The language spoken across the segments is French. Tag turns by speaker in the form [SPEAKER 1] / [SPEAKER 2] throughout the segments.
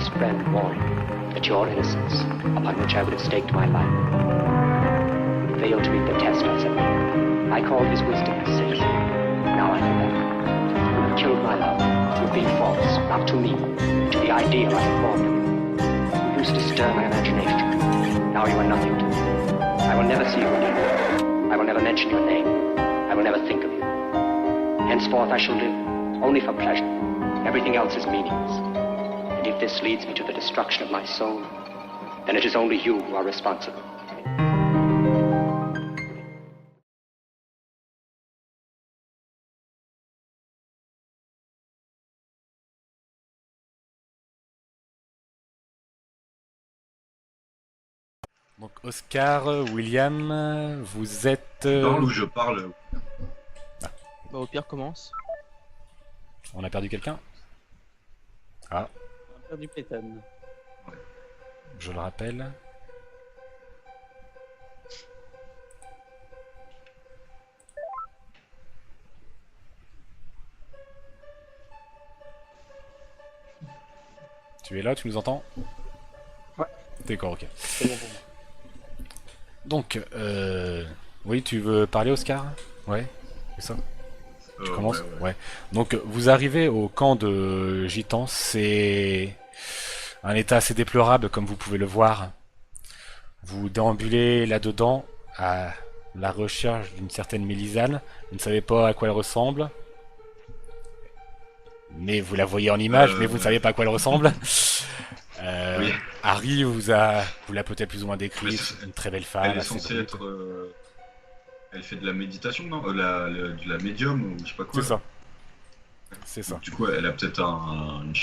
[SPEAKER 1] best friend warn you that your innocence, upon which I would have staked my life, would fail to meet the test I set. I call his wisdom silly. Now I know that. You have killed my love. You've been false, not to me, to the ideal I have formed of you. You used to stir my imagination. Now you are nothing to me. I will never see you again. I will never mention your name. I will never think of you. Henceforth I shall live only for pleasure. Everything else is meaningless. And if this leads me to the destruction of my soul, then it is only you who are responsible.
[SPEAKER 2] Donc Oscar, William, vous êtes...
[SPEAKER 3] Tu parles ou je parle?
[SPEAKER 4] Bah au pire commence.
[SPEAKER 2] On a perdu quelqu'un? Ah,
[SPEAKER 4] On a perdu Peyton.
[SPEAKER 2] je le rappelle. Tu es là, tu nous entends?
[SPEAKER 4] Ouais.
[SPEAKER 2] D'accord, ok.
[SPEAKER 4] C'est bon pour moi.
[SPEAKER 2] Donc, oui, tu veux parler, Oscar? Ouais, c'est ça. Tu commences? Ouais. Donc, vous arrivez au camp de Gitans. C'est un état assez déplorable, comme vous pouvez le voir. Vous déambulez là-dedans à la recherche d'une certaine Mélisane. Vous ne savez pas à quoi elle ressemble. Mais vous la voyez en image, mais vous ne savez pas à quoi elle ressemble.
[SPEAKER 3] Oui.
[SPEAKER 2] Harry vous l'a peut-être plus ou moins décrit. Une très belle femme.
[SPEAKER 3] Elle est
[SPEAKER 2] assez
[SPEAKER 3] censée
[SPEAKER 2] brute.
[SPEAKER 3] être. Elle fait de la méditation, non? De la médium ou je sais pas quoi.
[SPEAKER 2] C'est ça. C'est ça.
[SPEAKER 3] Donc, du coup, elle a peut-être une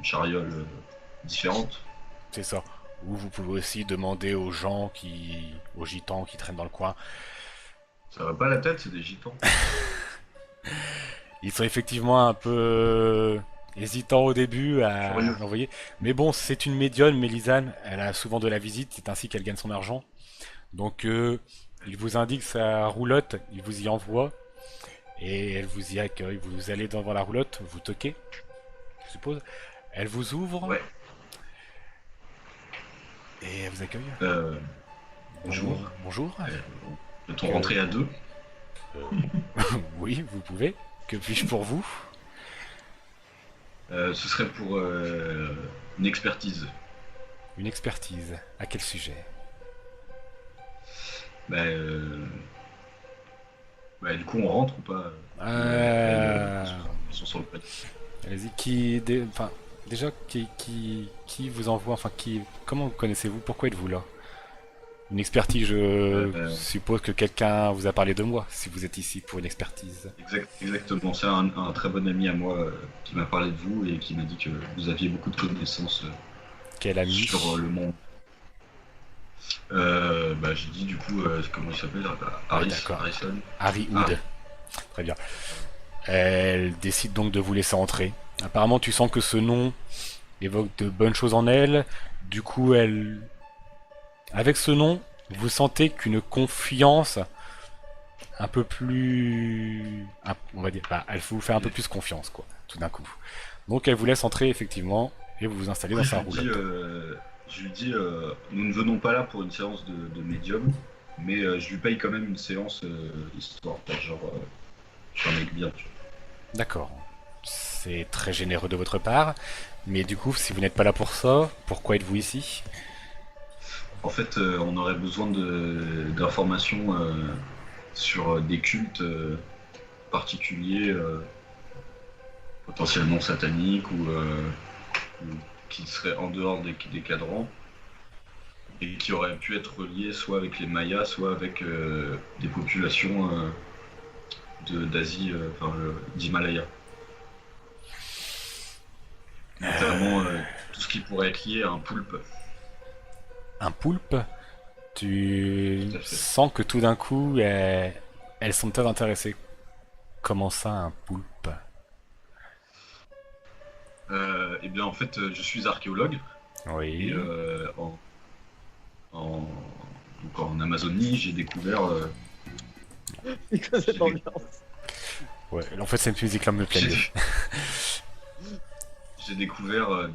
[SPEAKER 3] chariole différente.
[SPEAKER 2] C'est ça. Ou vous pouvez aussi demander aux gens aux gitans qui traînent dans le coin.
[SPEAKER 3] Ça va pas la tête, c'est des gitans.
[SPEAKER 2] Ils sont effectivement un peu hésitants au début à
[SPEAKER 3] Curieux.
[SPEAKER 2] l'envoyer. Mais bon, c'est une médium, Mélisane. Elle a souvent de la visite, c'est ainsi qu'elle gagne son argent. Donc, il vous indique sa roulotte, il vous y envoie. Et elle vous y accueille. Vous allez devant la roulotte, vous toquez, je suppose. Elle vous ouvre.
[SPEAKER 3] Ouais.
[SPEAKER 2] Et elle vous accueille.
[SPEAKER 3] Bonjour.
[SPEAKER 2] Bonjour.
[SPEAKER 3] Peut-on rentrer à deux?
[SPEAKER 2] Oui, vous pouvez. Que puis-je pour vous?
[SPEAKER 3] Ce serait pour une expertise.
[SPEAKER 2] Une expertise. À quel sujet?
[SPEAKER 3] Du coup, on rentre ou pas? Ils sont sur le palier.
[SPEAKER 2] Allez-y, enfin, déjà, qui vous envoie, enfin, comment connaissez-vous? Pourquoi êtes-vous là? Une expertise, je suppose que quelqu'un vous a parlé de moi, si vous êtes ici pour une expertise.
[SPEAKER 3] Exactement, c'est un très bon ami à moi qui m'a parlé de vous et qui m'a dit que vous aviez beaucoup de connaissances
[SPEAKER 2] Quel ami?
[SPEAKER 3] sur le monde. J'ai dit du coup, comment il s'appelle? Harrison.
[SPEAKER 2] Harry Hood. Très bien. Elle décide donc de vous laisser entrer. Apparemment, tu sens que ce nom évoque de bonnes choses en elle. Du coup, avec ce nom, vous sentez qu'une confiance un peu plus... On va dire, elle vous fait un peu plus confiance, quoi, tout d'un coup. Donc elle vous laisse entrer, effectivement, et vous vous installez dans sa roulotte.
[SPEAKER 3] Je lui dis, nous ne venons pas là pour une séance de médium, mais je lui paye quand même une séance, histoire, genre, je suis un mec bien, tu vois.
[SPEAKER 2] D'accord. C'est très généreux de votre part, mais du coup, si vous n'êtes pas là pour ça, pourquoi êtes-vous ici?
[SPEAKER 3] En fait, on aurait besoin d'informations sur des cultes particuliers, potentiellement sataniques ou qui seraient en dehors des cadrans et qui auraient pu être reliés soit avec les Mayas, soit avec des populations d'Asie, d'Himalaya. Notamment tout ce qui pourrait être lié à un poulpe.
[SPEAKER 2] Un poulpe? Tu sens que tout d'un coup, elles sont peut-être intéressées. Comment ça, un poulpe?
[SPEAKER 3] Eh bien, en fait, je suis archéologue.
[SPEAKER 2] Oui.
[SPEAKER 3] Et donc en Amazonie, j'ai découvert.
[SPEAKER 4] C'est quoi cette ambiance?
[SPEAKER 2] Ouais, en fait, cette musique-là me plaît mieux.
[SPEAKER 3] J'ai découvert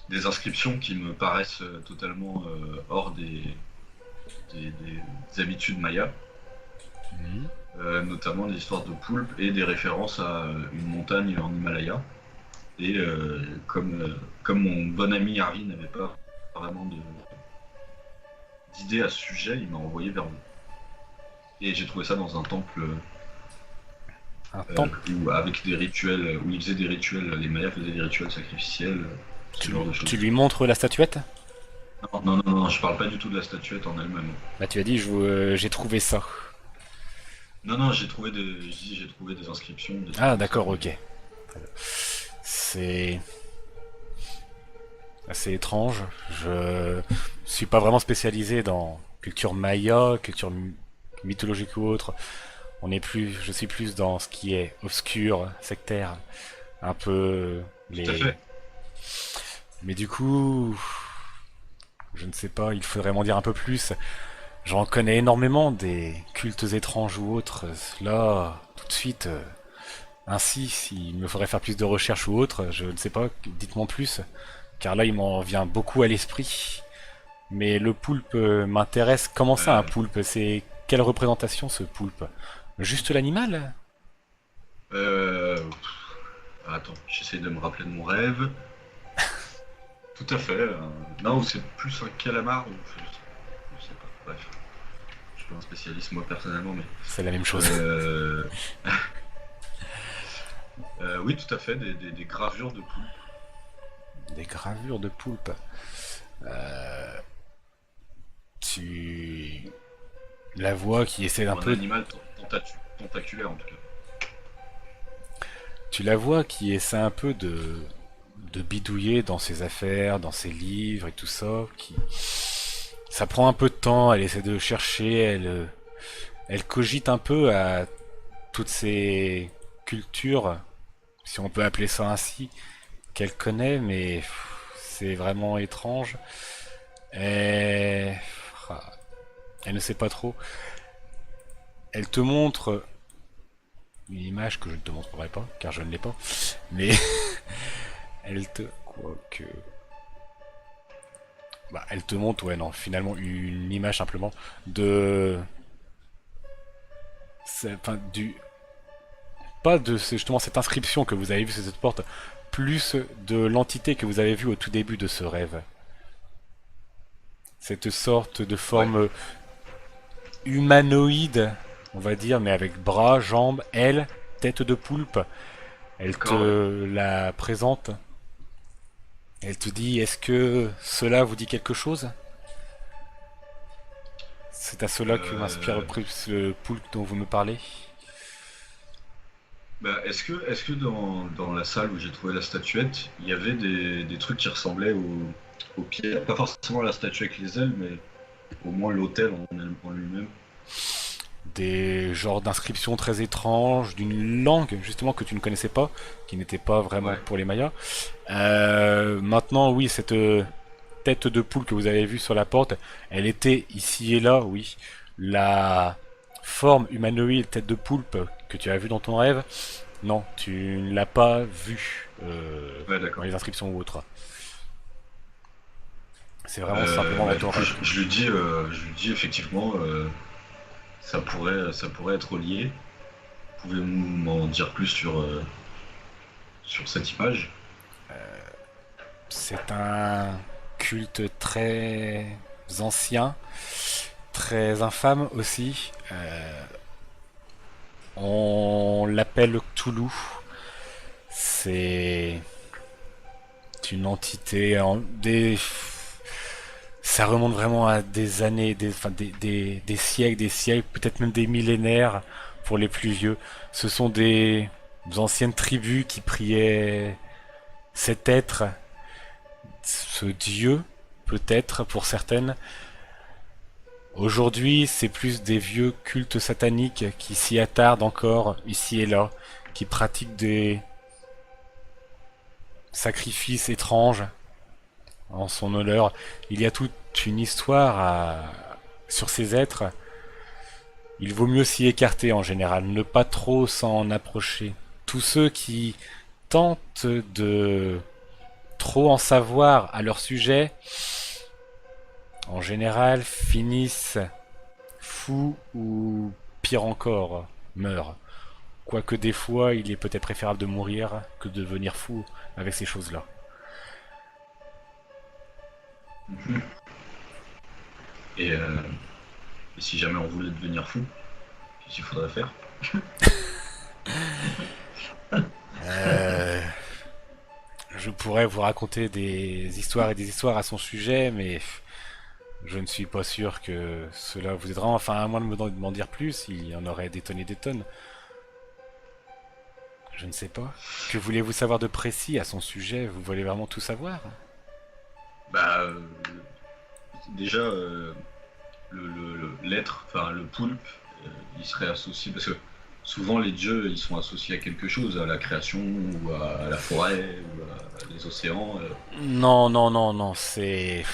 [SPEAKER 3] des inscriptions qui me paraissent totalement hors des habitudes mayas,
[SPEAKER 2] Mhm.
[SPEAKER 3] notamment des histoires de poulpes et des références à une montagne en Himalaya. Et comme mon bon ami Harry n'avait pas vraiment d'idée à ce sujet, il m'a envoyé vers vous. Et j'ai trouvé ça dans un temple
[SPEAKER 2] Un temple.
[SPEAKER 3] avec des rituels, où ils faisaient des rituels, les Mayas faisaient des rituels sacrificiels, ce
[SPEAKER 2] Tu,
[SPEAKER 3] genre de choses.
[SPEAKER 2] tu lui montres la statuette?
[SPEAKER 3] Non, je parle pas du tout de la statuette en elle-même.
[SPEAKER 2] Bah tu as dit, j'ai trouvé ça.
[SPEAKER 3] Non, j'ai trouvé des inscriptions. Des trucs
[SPEAKER 2] Ah
[SPEAKER 3] comme
[SPEAKER 2] d'accord,
[SPEAKER 3] ça.
[SPEAKER 2] ok. C'est assez étrange. Je suis pas vraiment spécialisé dans culture maya, culture mythologique ou autre. Je suis plus dans ce qui est obscur, sectaire, un peu
[SPEAKER 3] Tout à fait.
[SPEAKER 2] Mais du coup, je ne sais pas, il faudrait m'en dire un peu plus. J'en connais énormément des cultes étranges ou autres. Là, tout de suite, ainsi, s'il me faudrait faire plus de recherches ou autre, je ne sais pas, dites-moi plus. Car là, il m'en vient beaucoup à l'esprit. Mais le poulpe m'intéresse. Comment ça, un
[SPEAKER 3] Euh,
[SPEAKER 2] poulpe? C'est quelle représentation, ce poulpe? Juste l'animal?
[SPEAKER 3] Attends, j'essaie de me rappeler de mon rêve. Tout à fait. Non, c'est plus un calamar ou je sais pas. Bref, je suis pas un spécialiste moi personnellement, mais
[SPEAKER 2] C'est la même chose.
[SPEAKER 3] euh, oui, tout à fait, des gravures de poulpe.
[SPEAKER 2] Des gravures de poulpe. Tu la vois qui essaie un
[SPEAKER 3] Un
[SPEAKER 2] peu.
[SPEAKER 3] animal tentaculaire en tout cas.
[SPEAKER 2] Tu la vois qui essaie un peu de bidouiller dans ses affaires, dans ses livres et tout ça. Ça prend un peu de temps. Elle essaie de chercher. Elle cogite un peu à toutes ces cultures, si on peut appeler ça ainsi, qu'elle connaît, mais c'est vraiment étrange. Et... Elle ne sait pas trop. Elle te montre une image que je ne te montrerai pas, car je ne l'ai pas. Mais elle te... Quoique... Bah, elle te montre, ouais, non, finalement, une image simplement de... Enfin, pas de justement cette inscription que vous avez vue sur cette porte, plus de l'entité que vous avez vue au tout début de ce rêve. Cette sorte de
[SPEAKER 3] Ouais,
[SPEAKER 2] forme humanoïde, on va dire, mais avec bras, jambes, ailes, tête de poulpe. Elle
[SPEAKER 3] d'accord, ouais.
[SPEAKER 2] te la présente. Elle te dit, est-ce que cela vous dit quelque chose? C'est à cela que m'inspire
[SPEAKER 3] Euh,
[SPEAKER 2] le poulpe dont vous me parlez.
[SPEAKER 3] Bah, est-ce que dans la salle où j'ai trouvé la statuette, il y avait des trucs qui ressemblaient au pied, pas forcément la statue avec les ailes, mais au moins l'autel en lui-même.
[SPEAKER 2] Des genres d'inscriptions très étranges, d'une langue justement que tu ne connaissais pas, qui n'était pas vraiment
[SPEAKER 3] Ouais,
[SPEAKER 2] pour les Mayas. Maintenant, oui, cette tête de poule que vous avez vue sur la porte, elle était ici et là, oui. La forme humanoïde tête de poulpe que tu as vue dans ton rêve, non, tu ne l'as pas vue
[SPEAKER 3] ouais,
[SPEAKER 2] dans
[SPEAKER 3] d'accord.
[SPEAKER 2] les inscriptions ou autres. C'est vraiment simplement dans
[SPEAKER 3] Du
[SPEAKER 2] ton
[SPEAKER 3] coup,
[SPEAKER 2] rêve.
[SPEAKER 3] je lui dis effectivement, ça pourrait être lié. Pouvez-vous m'en dire plus sur cette image?
[SPEAKER 2] C'est un culte très ancien, très infâme aussi. On l'appelle Cthulhu. C'est une entité ça remonte vraiment à des années, des siècles, peut-être même des millénaires pour les plus vieux. Ce sont des anciennes tribus qui priaient cet être, ce dieu, peut-être pour certaines. Aujourd'hui, c'est plus des vieux cultes sataniques qui s'y attardent encore ici et là, qui pratiquent des sacrifices étranges en son honneur. Il y a toute une histoire sur ces êtres. Il vaut mieux s'y écarter en général, ne pas trop s'en approcher. Tous ceux qui tentent de trop en savoir à leur sujet, en général, finissent fous ou pire encore, meurent. Quoique des fois, il est peut-être préférable de mourir que de devenir fou avec ces choses-là.
[SPEAKER 3] Et, euh, et si jamais on voulait devenir fou, qu'est-ce qu'il faudrait faire?
[SPEAKER 2] Euh, je pourrais vous raconter des histoires et des histoires à son sujet, mais je ne suis pas sûr que cela vous aidera. Enfin, à moins de m'en dire plus, il y en aurait des tonnes et des tonnes. Je ne sais pas. Que voulez-vous savoir de précis à son sujet? Vous voulez vraiment tout savoir?
[SPEAKER 3] Bah, déjà, l'être, enfin le poulpe, il serait associé parce que souvent les dieux ils sont associés à quelque chose, à la création ou à la forêt ou à les océans.
[SPEAKER 2] Non, non, non, non. Ces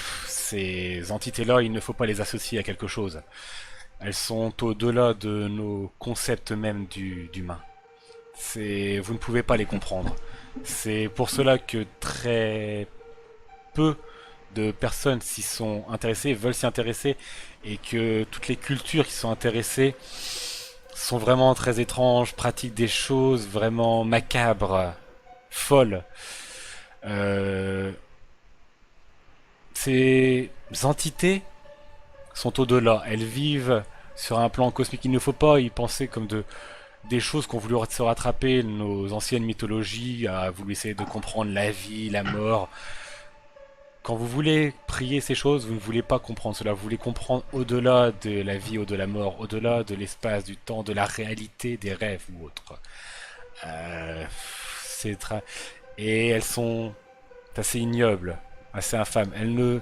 [SPEAKER 2] entités-là, il ne faut pas les associer à quelque chose. Elles sont au-delà de nos concepts même d'humain. Vous ne pouvez pas les comprendre. C'est pour cela que très peu de personnes s'y sont intéressées, veulent s'y intéresser, et que toutes les cultures qui sont intéressées sont vraiment très étranges, pratiquent des choses vraiment macabres, folles. Euh, ces entités sont au-delà. Elles vivent sur un plan cosmique. Il ne faut pas y penser comme des choses qu'ont voulu se rattraper nos anciennes mythologies, à voulu essayer de comprendre la vie, la mort. Quand vous voulez prier ces choses, vous ne voulez pas comprendre cela. Vous voulez comprendre au-delà de la vie, au-delà de la mort, au-delà de l'espace, du temps, de la réalité, des rêves ou autres. Euh, Et elles sont assez ignobles, assez infâmes. Elles ne...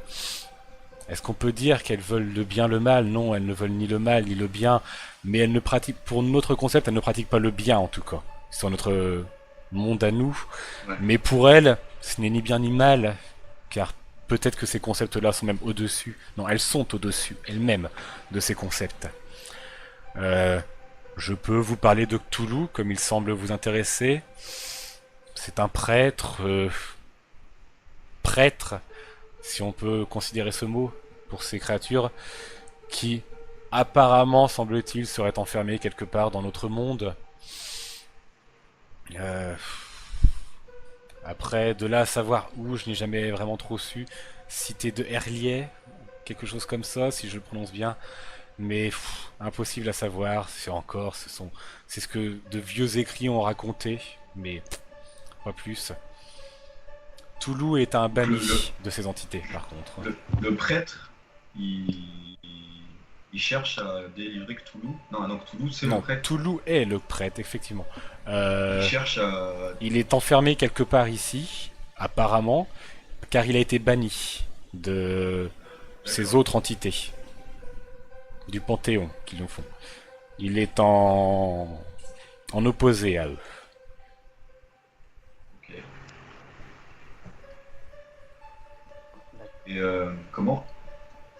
[SPEAKER 2] Est-ce qu'on peut dire qu'elles veulent le bien, le mal? Non, elles ne veulent ni le mal ni le bien, mais elles ne pratiquent, pour notre concept, elles ne pratiquent pas le bien en tout cas. C'est notre monde à nous.
[SPEAKER 3] Ouais.
[SPEAKER 2] Mais pour elles, ce n'est ni bien ni mal, car peut-être que ces concepts-là sont même au-dessus. Non, elles sont au-dessus, elles-mêmes, de ces concepts. Je peux vous parler de Cthulhu, comme il semble vous intéresser. C'est un prêtre, si on peut considérer ce mot, pour ces créatures, qui apparemment, semble-t-il, seraient enfermées quelque part dans notre monde. Après, de là à savoir où, je n'ai jamais vraiment trop su. Cité de Herlier, quelque chose comme ça, si je le prononce bien. Mais impossible à savoir. C'est ce que de vieux écrits ont raconté, mais pas plus. Toulouse est un banni de ces entités, par contre.
[SPEAKER 3] Le prêtre, il cherche à délivrer Cthulhu. Non, non, Cthulhu c'est le
[SPEAKER 2] Non,
[SPEAKER 3] prêtre.
[SPEAKER 2] Toulouse est le prêtre, effectivement.
[SPEAKER 3] Il cherche à.
[SPEAKER 2] Il est enfermé quelque part ici, apparemment, car il a été banni de ces autres entités du Panthéon qui nous font. Il est en opposé à eux.
[SPEAKER 3] Ok. Et comment?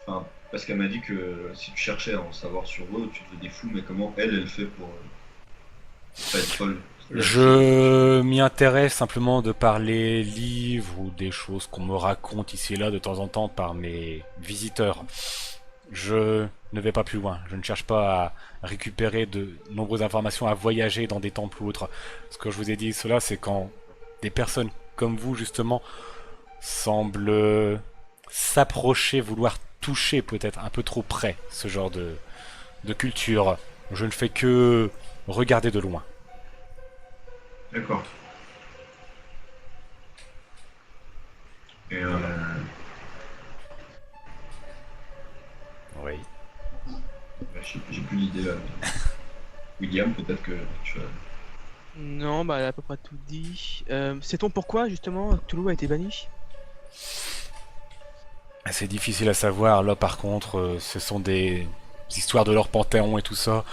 [SPEAKER 3] Enfin, parce qu'elle m'a dit que si tu cherchais à en savoir sur eux, tu devenais fou, mais comment elle fait pour pas être folle?
[SPEAKER 2] Je m'y intéresse simplement de par les livres ou des choses qu'on me raconte ici et là de temps en temps par mes visiteurs. Je ne vais pas plus loin. Je ne cherche pas à récupérer de nombreuses informations, à voyager dans des temples ou autres. Ce que je vous ai dit, cela, c'est quand des personnes comme vous, justement, semblent s'approcher, vouloir toucher peut-être un peu trop près ce genre de culture. Je ne fais que regarder de loin.
[SPEAKER 3] D'accord. Et
[SPEAKER 2] Oui.
[SPEAKER 3] j'ai plus d'idée là. William, peut-être que tu as.
[SPEAKER 5] Non, bah elle a à peu près tout dit. Sait-on pourquoi justement Toulouse a été banni?
[SPEAKER 2] C'est difficile à savoir. Là, par contre, ce sont des histoires de leur panthéon et tout ça.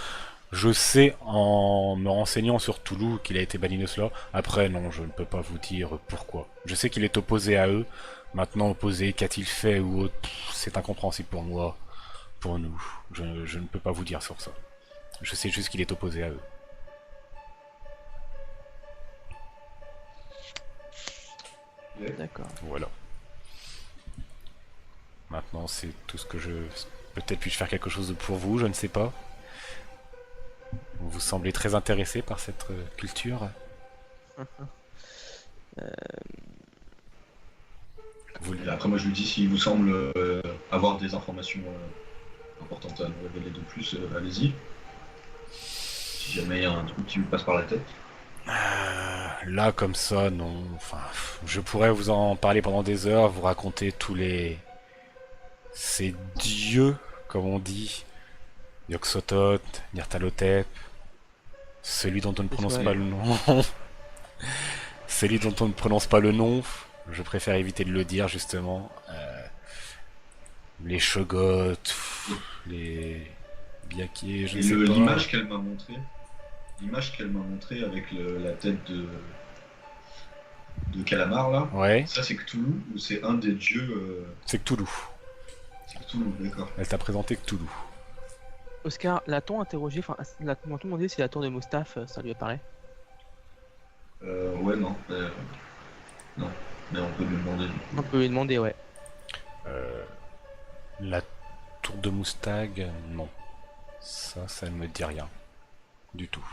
[SPEAKER 2] Je sais en me renseignant sur Toulouse qu'il a été banni de cela. Après, non, je ne peux pas vous dire pourquoi. Je sais qu'il est opposé à eux. Maintenant, opposé, qu'a-t-il fait ou autre, c'est incompréhensible pour moi, pour nous. Je ne peux pas vous dire sur ça. Je sais juste qu'il est opposé à eux.
[SPEAKER 5] D'accord.
[SPEAKER 2] Voilà. Maintenant, c'est tout ce que je... Peut-être puis-je faire quelque chose pour vous, je ne sais pas. Vous semblez très intéressé par cette culture. Vous...
[SPEAKER 3] Et après, moi, je lui dis, s'il vous semble avoir des informations importantes à nous révéler de plus, allez-y. Si jamais il y a un truc qui vous passe par la tête.
[SPEAKER 2] Là, comme ça, non. Enfin, je pourrais vous en parler pendant des heures, vous raconter tous ces dieux, comme on dit. Yog-Sothoth, Nyarlathotep, celui dont on ne prononce
[SPEAKER 5] Ouais.
[SPEAKER 2] pas le nom. Celui dont on ne prononce pas le nom. Je préfère éviter de le dire, justement. Les Shoggoths, les Byakué, je
[SPEAKER 3] Et
[SPEAKER 2] ne sais pas.
[SPEAKER 3] l'image qu'elle m'a montrée avec la tête de Calamar, là,
[SPEAKER 2] Ouais,
[SPEAKER 3] ça c'est Cthulhu ou c'est un des dieux
[SPEAKER 2] c'est Cthulhu.
[SPEAKER 3] c'est Cthulhu, d'accord.
[SPEAKER 2] Elle t'a présenté Cthulhu.
[SPEAKER 5] Oscar, l'a-t-on interrogé, enfin, l'a-t-on demandé si la tour de Mustapha, ça lui apparaît?
[SPEAKER 3] Ouais, non. Non, mais on peut lui demander.
[SPEAKER 5] On peut lui demander, ouais.
[SPEAKER 2] La tour de Moustag, non. Ça ne me dit rien. Du tout.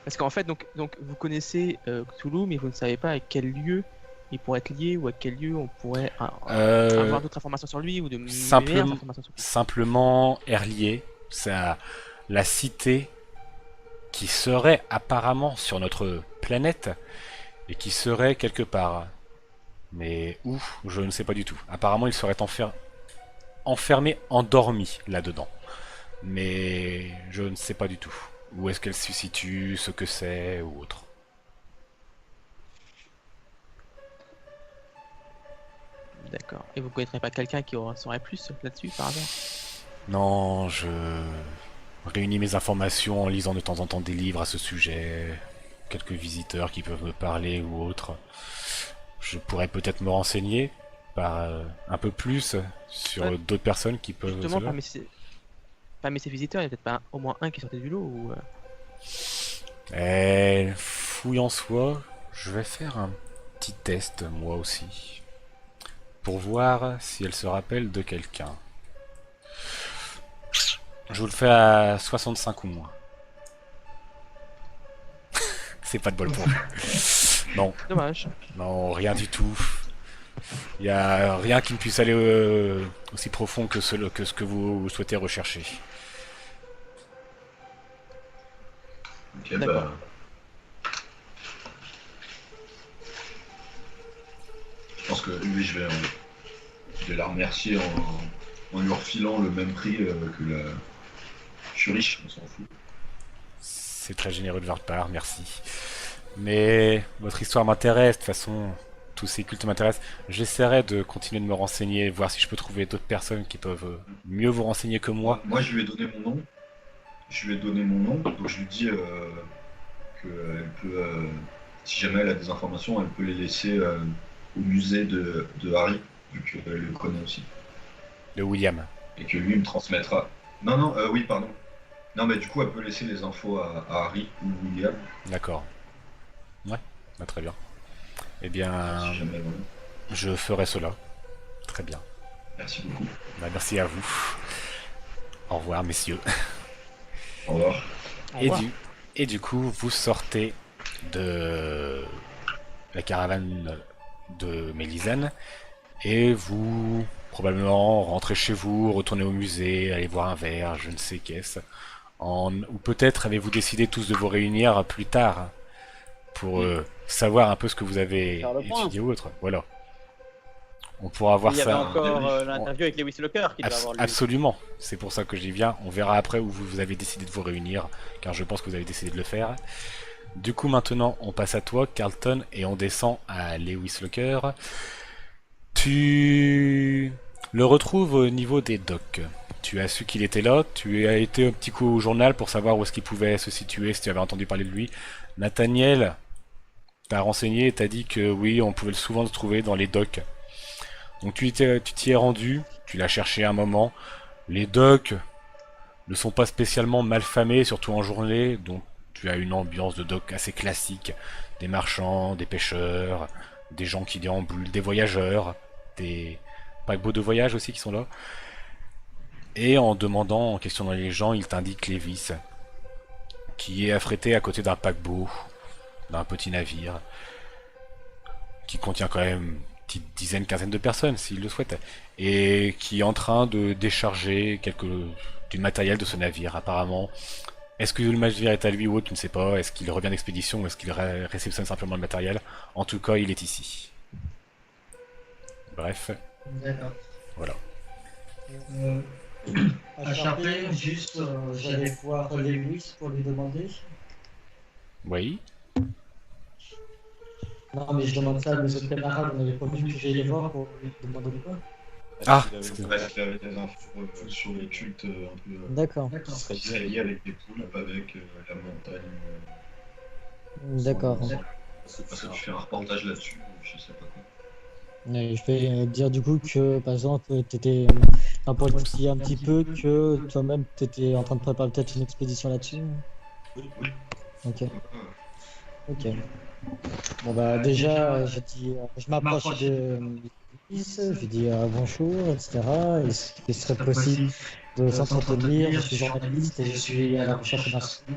[SPEAKER 5] Parce qu'en fait, donc vous connaissez Cthulhu, mais vous ne savez pas à quel lieu il pourrait être lié ou à quel lieu on pourrait avoir d'autres informations sur lui ou de
[SPEAKER 2] simplement-
[SPEAKER 5] meilleures informations sur lui.
[SPEAKER 2] Simplement Erlier, c'est la cité qui serait apparemment sur notre planète et qui serait quelque part. Mais où, je ne sais pas du tout. Apparemment, il serait enfermé, endormi là-dedans. Mais je ne sais pas du tout. Où est-ce qu'elle se situe, ce que c'est ou autre.
[SPEAKER 5] D'accord. Et vous connaîtrez pas quelqu'un qui en saurait plus là-dessus par hasard?
[SPEAKER 2] Non, je réunis mes informations en lisant de temps en temps des livres à ce sujet. Quelques visiteurs qui peuvent me parler ou autre. Je pourrais peut-être me renseigner par un peu plus sur
[SPEAKER 5] Ouais.
[SPEAKER 2] d'autres personnes qui peuvent...
[SPEAKER 5] Justement,
[SPEAKER 2] cela.
[SPEAKER 5] parmi ces visiteurs, il y a peut-être pas au moins un qui sortait du lot ou
[SPEAKER 2] Fouille en soi, je vais faire un petit test moi aussi. Pour voir si elle se rappelle de quelqu'un. Je vous le fais à 65 ou moins. C'est pas de bol pour vous. Non,
[SPEAKER 5] Dommage.
[SPEAKER 2] non, rien du tout. Il y a rien qui ne puisse aller aussi profond que ce que vous souhaitez rechercher.
[SPEAKER 3] Ok,
[SPEAKER 5] D'accord.
[SPEAKER 3] bah. Je pense que lui, je vais la remercier en lui refilant le même prix que la. Je suis riche, on s'en fout.
[SPEAKER 2] C'est très généreux de votre part, merci. Mais votre histoire m'intéresse, de toute façon, tous ces cultes m'intéressent. J'essaierai de continuer de me renseigner, voir si je peux trouver d'autres personnes qui peuvent mieux vous renseigner que moi.
[SPEAKER 3] Moi, je lui ai donné mon nom. Donc je lui dis qu'elle peut, si jamais elle a des informations, elle peut les laisser au musée de Harry, vu qu'elle le connaît aussi.
[SPEAKER 2] De William.
[SPEAKER 3] Et que lui me transmettra. Non, non, oui, pardon. Non, mais du coup, elle peut laisser les infos à Harry ou William,
[SPEAKER 2] D'accord. Ouais, bah, très bien. Eh bien,
[SPEAKER 3] si jamais. Voilà.
[SPEAKER 2] je ferai cela. Très bien.
[SPEAKER 3] Merci beaucoup.
[SPEAKER 2] Bah, merci à vous. Au revoir, messieurs.
[SPEAKER 3] Au revoir.
[SPEAKER 5] Au
[SPEAKER 2] Et
[SPEAKER 5] revoir.
[SPEAKER 2] du coup, vous sortez de la caravane de Mélisane et vous probablement rentrez chez vous, retournez au musée, allez boire un verre, je ne sais qu'est-ce. Ou peut-être avez-vous décidé tous de vous réunir plus tard pour savoir un peu ce que vous avez
[SPEAKER 4] Faire le point.
[SPEAKER 2] étudié ou autre. Voilà. On pourra voir
[SPEAKER 4] Il y avait
[SPEAKER 2] ça.
[SPEAKER 4] encore
[SPEAKER 3] débrief.
[SPEAKER 4] l'interview avec Lewis Locker qui devait avoir lieu.
[SPEAKER 2] Absolument, c'est pour ça que j'y viens. On verra après où vous avez décidé de vous réunir, car je pense que vous avez décidé de le faire. Du coup, maintenant, on passe à toi, Carlton, et on descend à Lewis Locker. Tu le retrouves au niveau des docks. Tu as su qu'il était là, tu as été un petit coup au journal pour savoir où est-ce qu'il pouvait se situer, si tu avais entendu parler de lui. Nathaniel t'a renseigné et t'a dit que oui, on pouvait souvent le trouver dans les docks. Donc tu t'y es rendu, tu l'as cherché un moment. Les docks ne sont pas spécialement mal famés, surtout en journée, donc Tu as une ambiance de dock assez classique. Des marchands, des pêcheurs, des gens qui déambulent, des voyageurs, des paquebots de voyage aussi qui sont là. Et en demandant, en questionnant les gens, ils t'indiquent Lévis, qui est affrété à côté d'un paquebot, d'un petit navire, qui contient quand même une petite dizaine, quinzaine de personnes, s'ils le souhaitent, et qui est en train de décharger du matériel de ce navire. Apparemment, est-ce que le navire est à lui ou autre, tu ne sais pas. Est-ce qu'il revient d'expédition ou est-ce qu'il réceptionne simplement le matériel? En tout cas, il est ici. Bref,
[SPEAKER 6] D'accord.
[SPEAKER 2] voilà.
[SPEAKER 6] À Charpin, juste, j'allais voir Lewis pour lui demander.
[SPEAKER 2] Oui.
[SPEAKER 6] Non, mais je demande ça à mes autres camarades, on avait promis que j'allais les voir pour lui demander quoi.
[SPEAKER 2] Ah,
[SPEAKER 3] Il avait des infos sur les cultes un peu
[SPEAKER 6] D'accord.
[SPEAKER 3] qui seraient liés avec les poulpes, avec la montagne.
[SPEAKER 6] D'accord.
[SPEAKER 3] Parce que tu fais un reportage là-dessus, je sais pas quoi.
[SPEAKER 6] Je vais dire du coup que, par exemple, t'étais, enfin, pour expliquer un petit peu, que toi-même t'étais en train de préparer peut-être une expédition là-dessus.
[SPEAKER 3] Oui, oui.
[SPEAKER 6] Ok. Ok. Bon bah déjà, je m'approche de Lewis, je dis bonjour, etc. Est-ce qu'il serait possible de s'entretenir? Je suis journaliste et je suis à la recherche d'un scoop.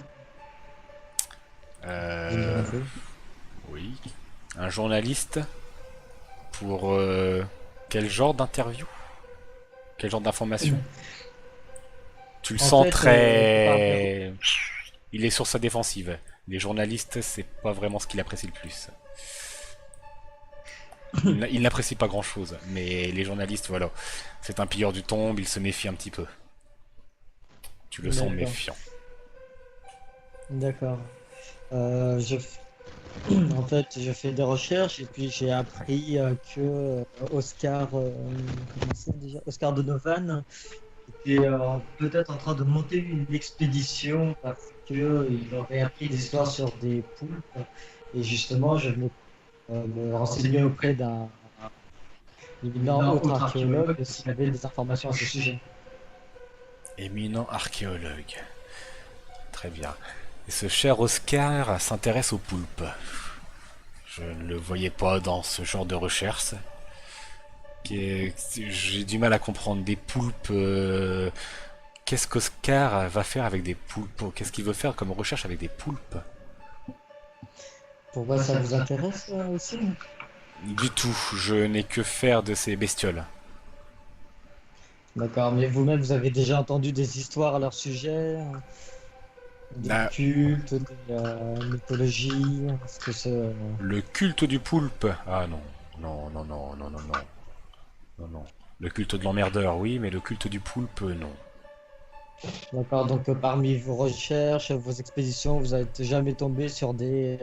[SPEAKER 2] Oui. Un journaliste pour quel genre d'interview? Quel genre d'information? Tu le
[SPEAKER 6] En
[SPEAKER 2] sens
[SPEAKER 6] fait,
[SPEAKER 2] très... Il est sur sa défensive. Les journalistes, c'est pas vraiment ce qu'il apprécie le plus. Il n'apprécie pas grand-chose, mais les journalistes, voilà. C'est un pilleur du tombe, il se méfie un petit peu. Tu le sens
[SPEAKER 6] D'accord.
[SPEAKER 2] méfiant.
[SPEAKER 6] D'accord. En fait, je fais des recherches et puis j'ai appris que Oscar, comment c'est déjà? Oscar Donovan était peut-être en train de monter une expédition parce que il aurait appris des histoires sur des poulpes et justement je venais me renseigner auprès d'un éminent autre archéologue s'il avait des informations à ce sujet.
[SPEAKER 2] Éminent archéologue. Très bien. Et ce cher Oscar s'intéresse aux poulpes. Je ne le voyais pas dans ce genre de recherche. J'ai du mal à comprendre. Des poulpes... Qu'est-ce qu'Oscar va faire avec des poulpes? Qu'est-ce qu'il veut faire comme recherche avec des poulpes?
[SPEAKER 6] Pourquoi ça vous intéresse aussi?
[SPEAKER 2] Du tout. Je n'ai que faire de ces bestioles.
[SPEAKER 6] D'accord, mais vous-même vous avez déjà entendu des histoires à leur sujet? Des
[SPEAKER 2] Ah.
[SPEAKER 6] cultes, des mythologies, est-ce que c'est...
[SPEAKER 2] Le culte du poulpe? Ah non. Non, non, non, non, non, non. Non, non. Le culte de l'emmerdeur, oui, mais le culte du poulpe, non.
[SPEAKER 6] D'accord, donc parmi vos recherches, vos expéditions, vous n'êtes jamais tombé sur des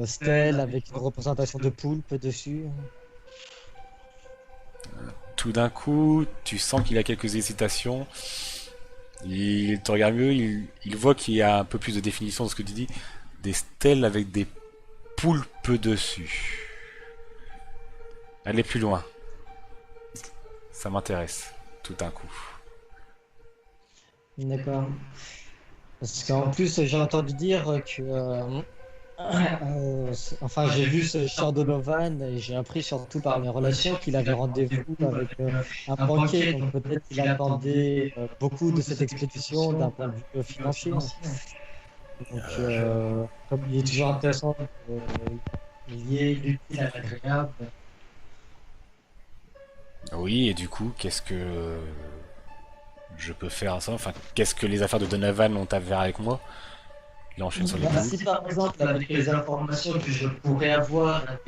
[SPEAKER 6] stèles avec une représentation de poulpe dessus?
[SPEAKER 2] Tout d'un coup, tu sens qu'il a quelques hésitations. Il te regarde mieux, il voit qu'il y a un peu plus de définition de ce que tu dis. Des stèles avec des poulpes dessus. Allez plus loin. Ça m'intéresse, tout d'un coup.
[SPEAKER 6] D'accord. Parce qu'en plus, j'ai entendu dire que... enfin, j'ai vu ce Charles Donovan et j'ai appris surtout par mes relations qu'il avait rendez-vous avec un banquier, donc peut-être qu'il attendait beaucoup de cette expédition d'un point de vue financier. Donc, comme il est toujours intéressant de lier l'utile à l'agréable.
[SPEAKER 2] Oui, et du coup, qu'est-ce que je peux faire à ça? Enfin, qu'est-ce que les affaires de Donovan ont à voir avec moi? Il enchaîne sur les
[SPEAKER 6] Bah,
[SPEAKER 2] poules.
[SPEAKER 6] si par exemple, avec les informations que je pourrais avoir, avec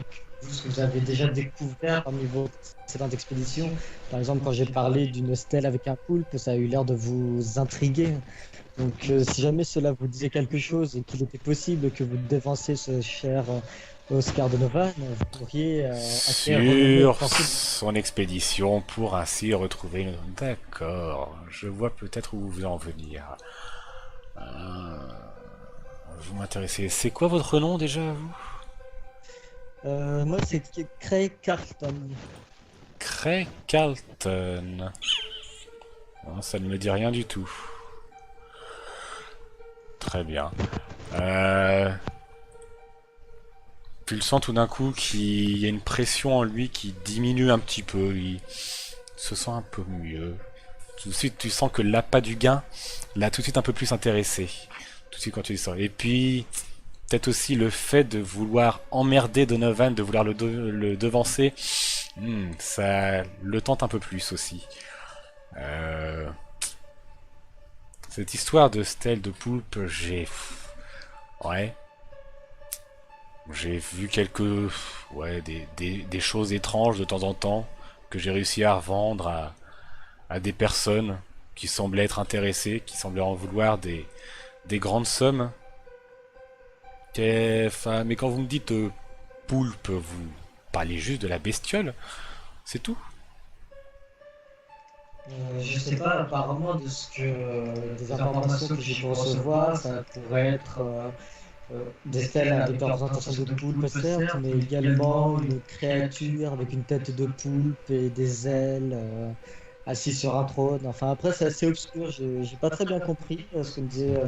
[SPEAKER 6] vous, ce que vous avez déjà découvert parmi vos précédentes expéditions, par exemple, quand j'ai parlé d'une stèle avec un poulpe, ça a eu l'air de vous intriguer. Donc, si jamais cela vous disait quelque chose et qu'il était possible que vous dévanciez ce cher Oscar Donovan, vous pourriez
[SPEAKER 2] sur son expédition pour ainsi retrouver une... D'accord, je vois peut-être où vous voulez en venir. Vous m'intéressez. C'est quoi votre nom déjà, vous?
[SPEAKER 6] Moi, c'est Craig Carlton.
[SPEAKER 2] Craig Carlton. Non, ça ne me dit rien du tout. Très bien. Tu le sens tout d'un coup qu'il y a une pression en lui qui diminue un petit peu. Il se sent un peu mieux. Tout de suite, tu sens que l'appât du gain l'a tout de suite un peu plus intéressé. Tout de suite quand tu dis ça. Et puis, peut-être aussi le fait de vouloir emmerder Donovan, de vouloir le devancer, ça le tente un peu plus aussi. Cette histoire de stèle de poulpe, Ouais. J'ai vu quelques... Ouais, des choses étranges de temps en temps que j'ai réussi à revendre à des personnes qui semblaient être intéressées, qui semblaient en vouloir des grandes sommes. Enfin, mais quand vous me dites poulpe, vous parlez juste de la bestiole, c'est tout.
[SPEAKER 6] Je sais pas, apparemment, des informations que j'ai pu recevoir, ça pourrait être des stèles de représentation de poulpe, certes, mais également une créature avec une tête de poulpe et des ailes assis sur un trône. Enfin, après, c'est assez obscur, j'ai pas très bien compris ce que me disait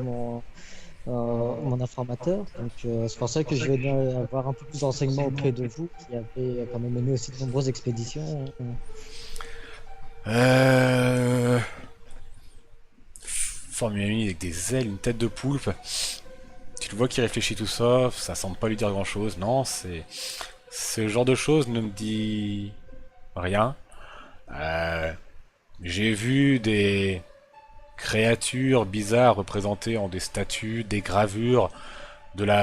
[SPEAKER 6] mon informateur. Donc, c'est pour ça que je venais avoir un peu plus d'enseignements auprès de vous, qui avez quand même mené aussi de nombreuses expéditions.
[SPEAKER 2] Formule 1 avec des ailes, une tête de poulpe. Tu le vois qui réfléchit tout ça semble pas lui dire grand chose. Non, c'est... Ce genre de choses ne me dit rien. J'ai vu des créatures bizarres représentées en des statues, des gravures,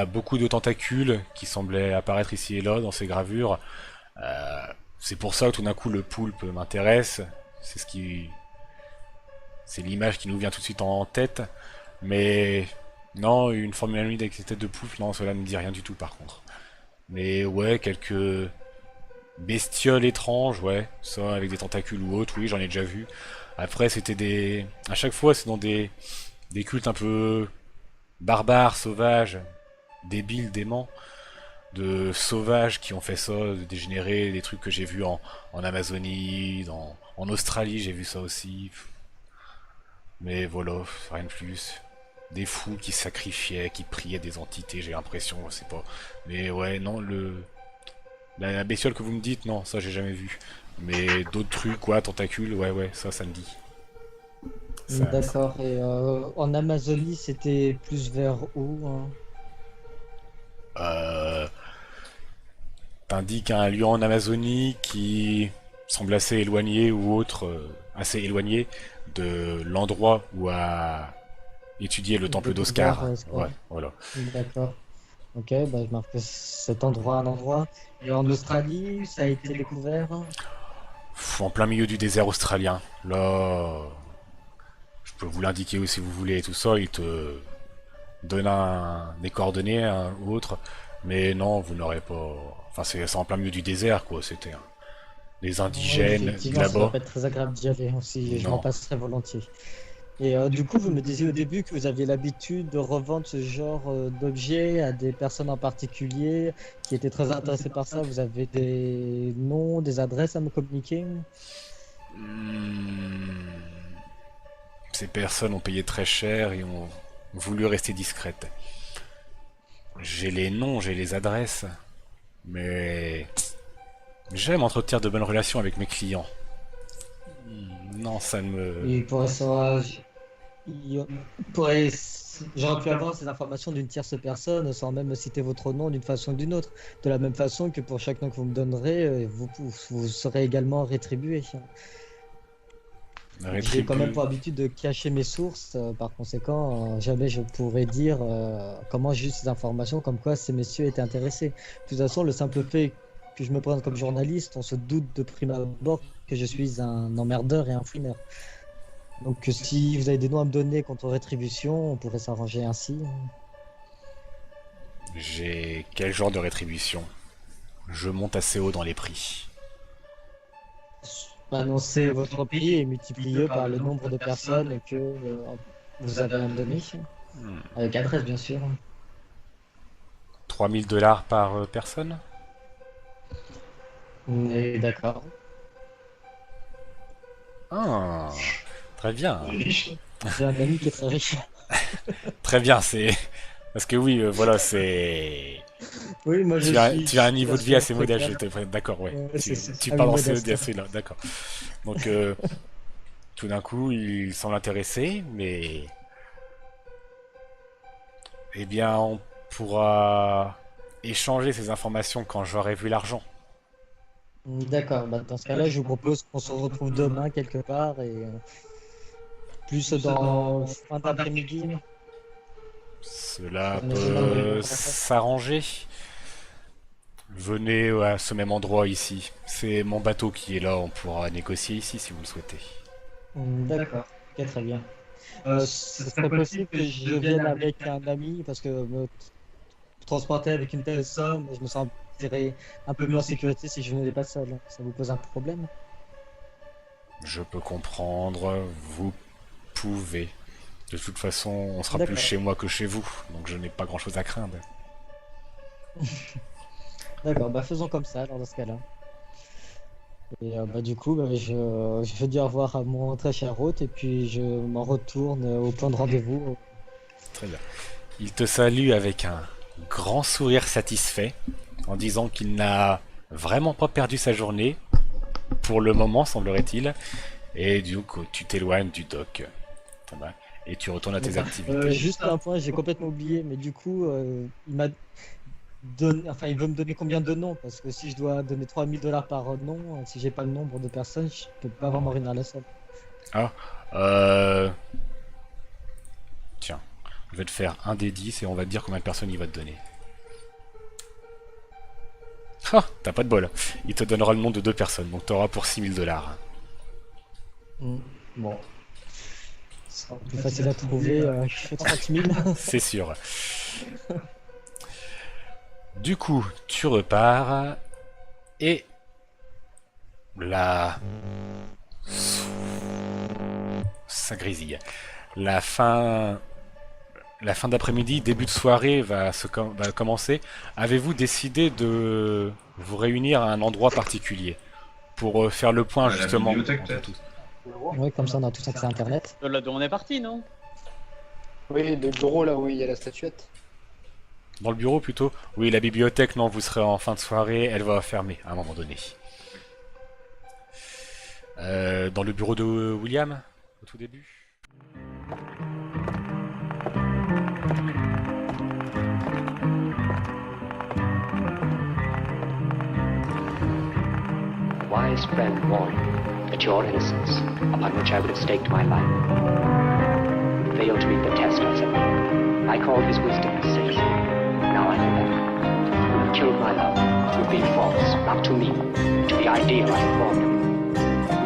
[SPEAKER 2] beaucoup de tentacules qui semblaient apparaître ici et là dans ces gravures. C'est pour ça que tout d'un coup le poulpe m'intéresse. C'est l'image qui nous vient tout de suite en tête. Mais non, une Formule 1 avec ses têtes de poulpe, non, cela ne me dit rien du tout par contre. Mais ouais, quelques bestioles étranges, ouais, ça avec des tentacules ou autres, oui, j'en ai déjà vu. Après, c'était des... À chaque fois, c'est dans des cultes un peu barbares, sauvages, débiles, déments, de sauvages qui ont fait ça, de dégénérer, des trucs que j'ai vus en Amazonie, en Australie, j'ai vu ça aussi. Mais voilà, rien de plus. Des fous qui sacrifiaient, qui priaient des entités, j'ai l'impression, je sais pas. Mais ouais, non, la bestiole que vous me dites, non, ça j'ai jamais vu. Mais d'autres trucs, quoi, tentacules, ouais, ça me dit.
[SPEAKER 6] D'accord, et en Amazonie, c'était plus vers où, hein?
[SPEAKER 2] T'indiques un lieu en Amazonie qui semble assez éloigné ou autre, assez éloigné de l'endroit où a étudié le temple d'Oscar. Ouais, voilà.
[SPEAKER 6] D'accord. Ok, bah, je marque cet endroit un endroit. Et en Australie, ça a été découvert?
[SPEAKER 2] En plein milieu du désert australien. Là, je peux vous l'indiquer si vous voulez et tout ça. Il te donne des coordonnées ou autre. Mais non, vous n'aurez pas... Enfin, c'est en plein milieu du désert, quoi. C'était des indigènes
[SPEAKER 6] effectivement, ça
[SPEAKER 2] là-bas.
[SPEAKER 6] va pas être très agréable d'y aller aussi. Je m'en passerai volontiers. Et du coup, vous me disiez au début que vous aviez l'habitude de revendre ce genre d'objets à des personnes en particulier qui étaient très intéressées par ça. Vous avez des noms, des adresses à me communiquer?
[SPEAKER 2] Ces personnes ont payé très cher et ont voulu rester discrètes. J'ai les noms, j'ai les adresses, mais j'aime entretenir de bonnes relations avec mes clients. Non, ça ne me...
[SPEAKER 6] Il pourrait savoir... J'aurais pu avoir ces informations d'une tierce personne sans même citer votre nom d'une façon ou d'une autre. De la même façon que pour chaque nom que vous me donnerez, vous serez également rétribué. J'ai quand même pour habitude de cacher mes sources, par conséquent, jamais je pourrais dire comment j'ai eu ces informations, comme quoi ces messieurs étaient intéressés. De toute façon, le simple fait que je me présente comme journaliste, on se doute de prime abord que je suis un emmerdeur et un fouineur. Donc si vous avez des noms à me donner contre rétribution, on pourrait s'arranger ainsi.
[SPEAKER 2] J'ai quel genre de rétribution? Je monte assez haut dans les prix.
[SPEAKER 6] Annoncez votre prix et multipliez par le nombre de personnes que vous avez à me donner. Avec adresse, bien sûr.
[SPEAKER 2] 3000 $ par personne?
[SPEAKER 6] Et d'accord.
[SPEAKER 2] Ah, très bien.
[SPEAKER 6] J'ai un ami qui est très riche.
[SPEAKER 2] Très bien, c'est Parce que oui, voilà, c'est...
[SPEAKER 6] Oui, moi je
[SPEAKER 2] Tu as un niveau de vie assez
[SPEAKER 6] précaire.
[SPEAKER 2] modeste, d'accord, ouais.
[SPEAKER 6] Ouais,
[SPEAKER 2] Tu
[SPEAKER 6] ah
[SPEAKER 2] pars
[SPEAKER 6] oui,
[SPEAKER 2] dans ce
[SPEAKER 6] modeste.
[SPEAKER 2] là d'accord. Donc, tout d'un coup, il semble intéressé, mais... Eh bien, on pourra échanger ces informations quand j'aurai vu l'argent.
[SPEAKER 6] D'accord, bah, dans ce cas-là, je vous propose qu'on se retrouve demain quelque part et plus dans fin d'après-midi.
[SPEAKER 2] Cela
[SPEAKER 6] On essaie d'organiser
[SPEAKER 2] peut
[SPEAKER 6] ça.
[SPEAKER 2] s'arranger. Venez à ce même endroit ici. C'est mon bateau qui est là, on pourra négocier ici si vous le souhaitez.
[SPEAKER 6] D'accord, ok, très bien. Ce serait possible que je vienne avec un ami parce que me transporter avec une telle somme, je me sentirais un peu mieux en sécurité si je venais pas seul. Ça vous pose un problème?
[SPEAKER 2] Je peux comprendre, vous pouvez. De toute façon, on sera plus
[SPEAKER 6] D'accord,
[SPEAKER 2] chez moi que chez vous, donc je n'ai pas grand-chose à craindre.
[SPEAKER 6] d'accord, bah faisons comme ça alors dans ce cas-là. Et bah, du coup, bah, je dis au revoir à mon très cher hôte et puis je m'en retourne au point de rendez-vous.
[SPEAKER 2] Très bien. Il te salue avec un grand sourire satisfait, en disant qu'il n'a vraiment pas perdu sa journée, pour le moment semblerait-il, et du coup tu t'éloignes du dock. Voilà. Et tu retournes à tes
[SPEAKER 6] D'accord.
[SPEAKER 2] activités.
[SPEAKER 6] Juste un point, j'ai complètement oublié, mais du coup, il m'a donné, enfin, il veut me donner combien de noms? Parce que si je dois donner 3000 $ par nom, si j'ai pas le nombre de personnes, je peux pas vraiment rien à la somme.
[SPEAKER 2] Ah, tiens, je vais te faire un des 10 et on va te dire combien de personnes il va te donner. Ah, t'as pas de bol. Il te donnera le nom de 2 personnes, donc t'auras pour 6000 $.
[SPEAKER 6] Bon, ce sera plus facile à trouver que 30 000.
[SPEAKER 2] C'est sûr. Du coup, tu repars et la... Ça grésille. La fin d'après-midi, début de soirée va commencer. Avez-vous décidé de vous réunir à un endroit particulier pour faire le point
[SPEAKER 3] À la
[SPEAKER 2] justement
[SPEAKER 3] bibliothèque,
[SPEAKER 2] entre
[SPEAKER 3] peut-être.
[SPEAKER 2] tous?
[SPEAKER 6] Oui, comme ça on a tous accès à Internet.
[SPEAKER 4] Là d'où on est parti, non?
[SPEAKER 7] Oui, le bureau là où il y a la statuette.
[SPEAKER 2] Dans le bureau plutôt? Oui, la bibliothèque, non, vous serez en fin de soirée, elle va fermer à un moment donné. Dans le bureau de William, au tout début?
[SPEAKER 1] A wise friend warned me that your innocence, upon which I would have staked my life, would fail to meet the test I set. I called his wisdom silly. Now I know better. You have killed my love. You've been false, not to me, to the ideal I formed of you.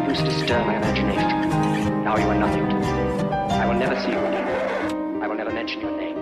[SPEAKER 1] You used to stir my imagination. Now you are nothing to me. I will never see you again. I will never mention your name.